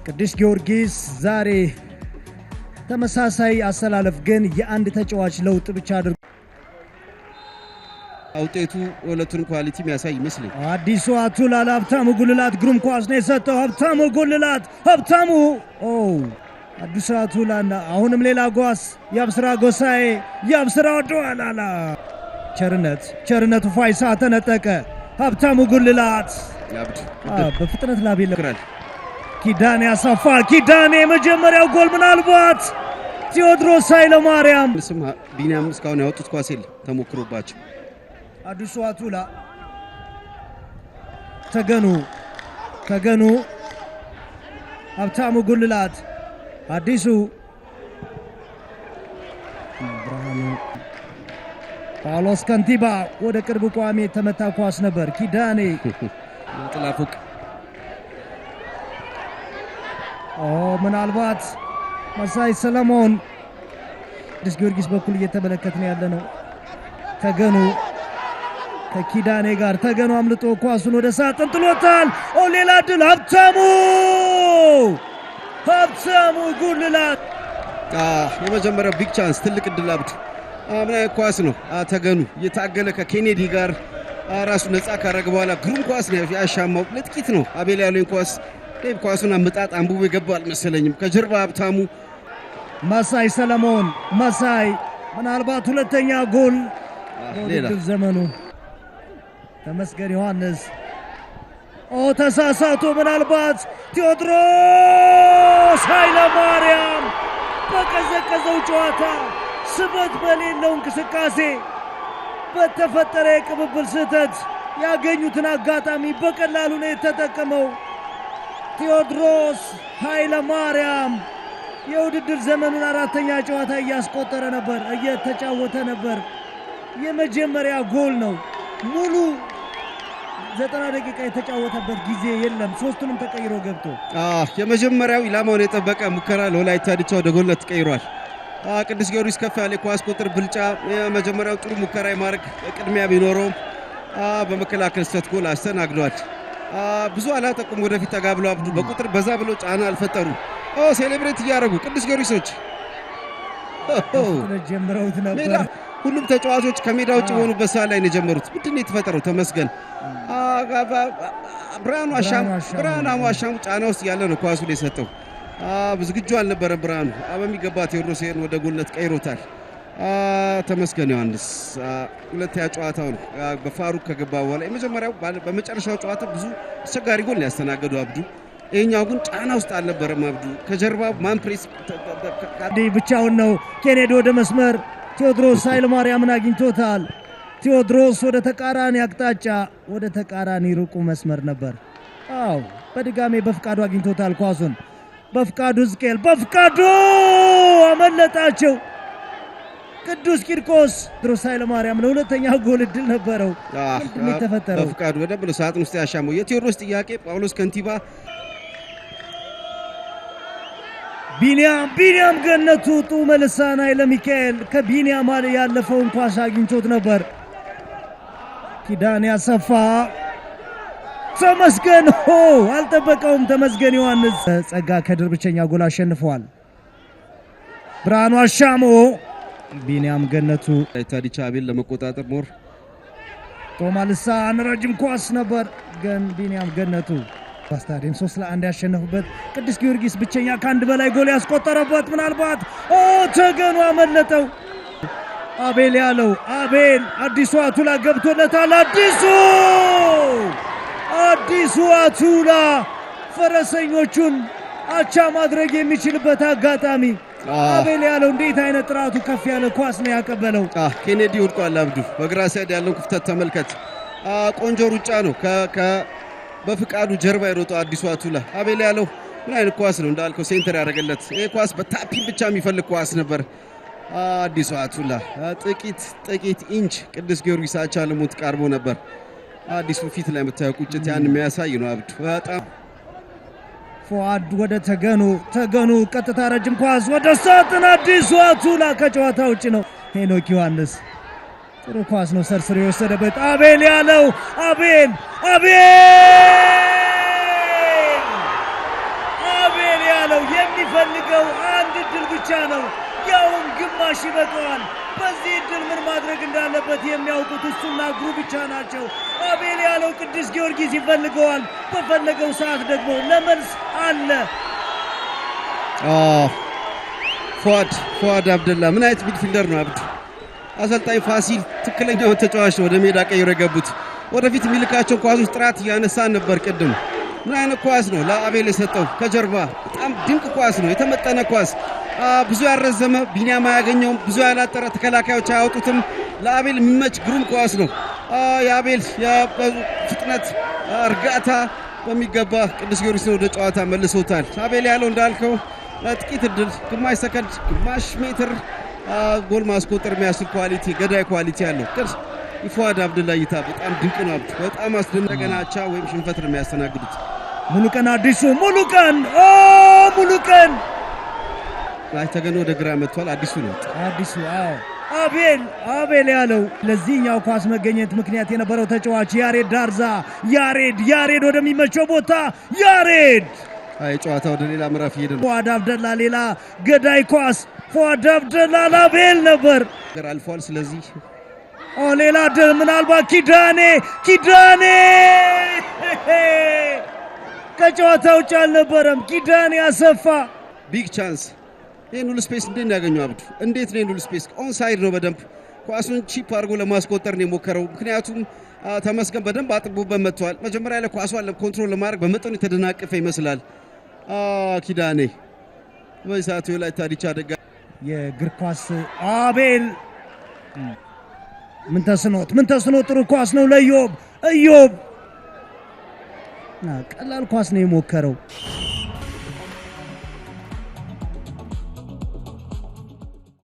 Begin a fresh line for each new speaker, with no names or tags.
ቅዱስ ጊዮርጊስ ዛሬ ተመሳሳይ አሰላለፍ ግን የአንድ ተጫዋች ለውጥ ብቻ አድርጎ
አውጤቱ ሁለቱን ኳሊቲ የሚያሳይ ይመስላል።
አዲሱ አቱላ ለሀብታሙ ጉልላት ግሩም ኳስ ነው የሰጠው። ሀብታሙ ጉልላት ሀብታሙ አዲሱ አቱላና አሁንም ሌላ ጓስ ያብስራ ጎሳኤ ያብስራ ወደኋላ ቸርነቱ ፋይሳ ተነጠቀ። ሀብታሙ ጉልላት በፍጥነት ላቤለ ኪዳኔ አሰፋ ኪዳኔ የመጀመሪያው ጎል ምናልባት ቴዎድሮስ ኃይለማርያም
ስም ቢኒያም እስካሁን ያወጡት ኳስ የለም ተሞክሮባቸው።
አዲሱ አቱላ ተገኑ ሀብታሙ ጉልላት አዲሱ ብርሃኑ ጳውሎስ ከንቲባ ወደ ቅርብ ቋሚ የተመታ ኳስ ነበር። ኪዳኔ
ጥላፉቅ
ምናልባት መሳይ ሰለሞን ቅዱስ ጊዮርጊስ በኩል እየተመለከትን ያለ ነው። ተገኑ ከኪዳኔ ጋር ተገኑ አምልጦ ኳሱን ወደ ሳጥን ጥሎታል። ሌላ ድል ሀብታሙ ጉልላት
የመጀመሪያው ቢግ ቻንስ ትልቅ ድል አብዱ ምን አይነት ኳስ ነው። ተገኑ እየታገለ ከኬኔዲ ጋር ራሱ ነፃ ካረገ በኋላ ግሩም ኳስ ነው ያሻማው። ለጥቂት ነው አቤል ያለኝ ኳሱን አመጣጥ አንብቦ ይገባል መሰለኝም። ከጀርባ ሀብታሙ
መሳይ ሰለሞን ምናልባት ሁለተኛ ጎል በውድድር ዘመኑ ተመስገን ዮሐንስ ተሳሳቶ ምናልባት ቴዎድሮስ ኃይለማርያም በቀዘቀዘው ጨዋታ ስበት በሌለው እንቅስቃሴ በተፈጠረ የቅብብል ስህተት ያገኙትን አጋጣሚ በቀላሉ ነው የተጠቀመው። ቴዎድሮስ ኃይለማርያም የውድድር ዘመኑን አራተኛ ጨዋታ እየተጫወተ ነበር። የመጀመሪያ ጎል ነው። ሙሉ 90 ደቂቃ የተጫወተበት ጊዜ የለም። ሶስቱንም ተቀይሮ ገብቶ
የመጀመሪያው ኢላማውን የጠበቀ ሙከራ ለወላይታ ዲቻ ወደ ጎልነት ተቀይሯል። ቅዱስ ጊዮርጊስ ከፍ ያለ ኳስ ቁጥር ብልጫ የመጀመሪያው ጥሩ ሙከራ የማድረግ ቅድሚያ ቢኖረው በመከላከል ስህተት ጎል አስተናግዷል። ብዙ አላጠቁም። ወደፊት ተጋብለው አብዱ በቁጥር በዛ ብሎ ጫና አልፈጠሩ። ሴሌብሬት እያደረጉ ቅዱስ ጊዮርጊሶች
ጀምረውት ነበር።
ሁሉም ተጫዋቾች ከሜዳ ውጭ በሆኑበት ሰዓት ላይ ነው የጀመሩት። ምንድነው የተፈጠረው? ተመስገን ብርሃኑ አሻሙ ጫና ውስጥ ያለ ነው ኳሱን የሰጠው። ዝግጁ አልነበረም ብርሃኑ። በሚገባ ቴዎድሮስን ወደ ጎልነት ቀይሮታል። ተመስገን ዮሐንስ ሁለተኛ ጨዋታውን በፋሩቅ ከገባ በኋላ የመጀመሪያው በመጨረሻው ጨዋታ ብዙ አስቸጋሪ ጎል ያስተናገዱ አብዱ። ይሄኛው ግን ጫና ውስጥ አልነበረም አብዱ። ከጀርባ ማንፕሬስ
ብቻውን ነው። ኬኔዲ ወደ መስመር ቴዎድሮስ ኃይለማርያምን አግኝቶታል። ቴዎድሮስ ወደ ተቃራኒ አቅጣጫ ወደ ተቃራኒ ሩቁ መስመር ነበር። በድጋሜ በፍቃዱ አግኝቶታል ኳሱን። በፍቃዱ ዝቄል አመለጣቸው። ቅዱስ ቂርቆስ ቴዎድሮስ ኃይለማርያም ለሁለተኛ ጎል እድል ነበረው። ምንድነው የተፈጠረው?
በፍቃዱ ወደ ብሎ ሳጥን ውስጥ ያሻመው የቴዎድሮስ ጥያቄ ጳውሎስ ከንቲባ
ቢኒያም ገነቱ ጡመ ልሳን ኃይለ ሚካኤል ከቢኒያም ያለፈውን ኳስ አግኝቶት ነበር። ኪዳኔ አሰፋ ተመስገን አልጠበቀውም። ተመስገን ዮሐንስ ጸጋ ከድር ብቸኛ ጎል አሸንፈዋል። ብርሃኑ አሻሞ ቢኒያም ገነቱ
ታዲቻ አቤል ለመቆጣጠር ሞር
ጡመ ልሳን ረጅም ኳስ ነበር ግን ቢኒያም ገነቱ በስታዲየም 3-1 ያሸነፉበት ቅዱስ ጊዮርጊስ ብቸኛ ከአንድ በላይ ጎል ያስቆጠረበት ምናልባት ተገኑ አመለጠው። አቤል አዲሱ አቱላ ገብቶለታል። አዲሱ አቱላ ፈረሰኞቹን አቻ ማድረግ የሚችልበት አጋጣሚ። አቤል እንዴት አይነት ጥራቱ ከፍ ያለ ኳስ ነው ያቀበለው።
ኬኔዲ ወድቋል አብዱ። በግራ ሳይድ ያለው ክፍተት ተመልከት። ቆንጆ ሩጫ ነው። በፍቃዱ ጀርባ የሮጠው አዲሱ አቱላ። አቤል ምን አይነት ኳስ ነው እንዳልከው ሴንተር ያደረገለት። ይሄ ኳስ በታፒንግ ብቻ የሚፈልግ ኳስ ነበር። አዲሱ አቱላ ጥቂት ኢንች ቅዱስ ጊዮርጊስ አቻ ለሞት ቀርቦ ነበር። አዲሱ ፊት ላይ የምታየው ቁጭት ያን የሚያሳይ ነው አብዱ። በጣም
ፉአድ ወደ ተገኑ ቀጥታ ረጅም ኳስ ወደ ሳጥን። አዲሱ አቱላ ከጨዋታ ውጭ ነው። ሄኖክ ዮሐንስ ጥሩ ኳስ ነው ሰርስሮ የወሰደበት። አቤል ያለው አንድ እድል ብቻ ነው፣ ያውም ግማሽ ይበቃዋል። በዚህ እድል ምን ማድረግ እንዳለበት የሚያውቁት እሱና እግሩ ብቻ ናቸው። አቤል ያለው ቅዱስ ጊዮርጊስ ይፈልገዋል። በፈለገው ሰዓት ደግሞ ለመልስ አለ።
ፉአድ አብደላ ምን አይነት ሚድፊልደር ነው አብዱ። አሰልጣኝ ፋሲል ትክክለኛውን ተጫዋች ነው ወደ ሜዳ ቀይሮ የገቡት። ወደፊት የሚልካቸው ኳሶች ጥራት እያነሳን ነበር ቅድም። ምን አይነት ኳስ ነው ለአቤል የሰጠው ከጀርባ በጣም ድንቅ ኳስ ነው፣ የተመጠነ ኳስ፣ ብዙ ያረዘመ ቢኒያም አያገኘውም፣ ብዙ ያላጠረ ተከላካዮች አያወጡትም። ለአቤል የሚመች ግሩም ኳስ ነው። የአቤል የፍጥነት እርጋታ በሚገባ ቅዱስ ጊዮርጊስን ወደ ጨዋታ መልሶታል። አቤል ያለው እንዳልከው ጥቂት እድል፣ ግማሽ ሰከንድ፣ ግማሽ ሜትር ጎል ማስቆጠር የሚያስችል ኳሊቲ፣ ገዳይ ኳሊቲ ያለው የፉአድ አብደላ እይታ በጣም ድንቅ ነው። በጣም አስደናቂ አቻ ወይም ሽንፈት ነው የሚያስተናግዱት።
ሙሉቀን አዲሱ ሙሉቀን
ላይ ተገኖ ወደ ግራ መጥቷል። አዲሱ
አቤል ያለው ለዚህኛው ኳስ መገኘት ምክንያት የነበረው ተጫዋች ያሬድ ዳርዛ፣ ያሬድ ወደሚመቸው ቦታ
ጨዋታ ወደ ሌላ ምዕራፍ እየሄደ ነው።
ፉአድ አብደላ ሌላ ገዳይ ኳስ፣ ፉአድ አብደላ ለአቤል ነበር
አልፏል። ስለዚህ
ሌላ ድል ምናልባት ኪዳኔ ከጨዋታ ውጭ አልነበረም። ኪዳኔ አሰፋ
ቢግ ቻንስ። ይህን ሁሉ ስፔስ እንዴት ያገኘው አብዱ? እንዴት ነው ይህን ሁሉ ስፔስ? ኦንሳይድ ነው። በደንብ ኳሱን ቺፕ አድርጎ ለማስቆጠር ነው የሞከረው። ምክንያቱም ተመስገን በደንብ አጥቦበት መጥቷል። መጀመሪያ ላይ ኳሷን ኮንትሮል ለማድረግ በመጠኑ የተደናቀፈ ይመስላል። ኪዳኔ በዚህ ሰዓት ላይ ታዲቻ ደጋ
የእግር ኳስ አቤል ምን ተስኖት ጥሩ ኳስ ነው ለኢዮብ ቀላል ኳስ ነው የሞከረው።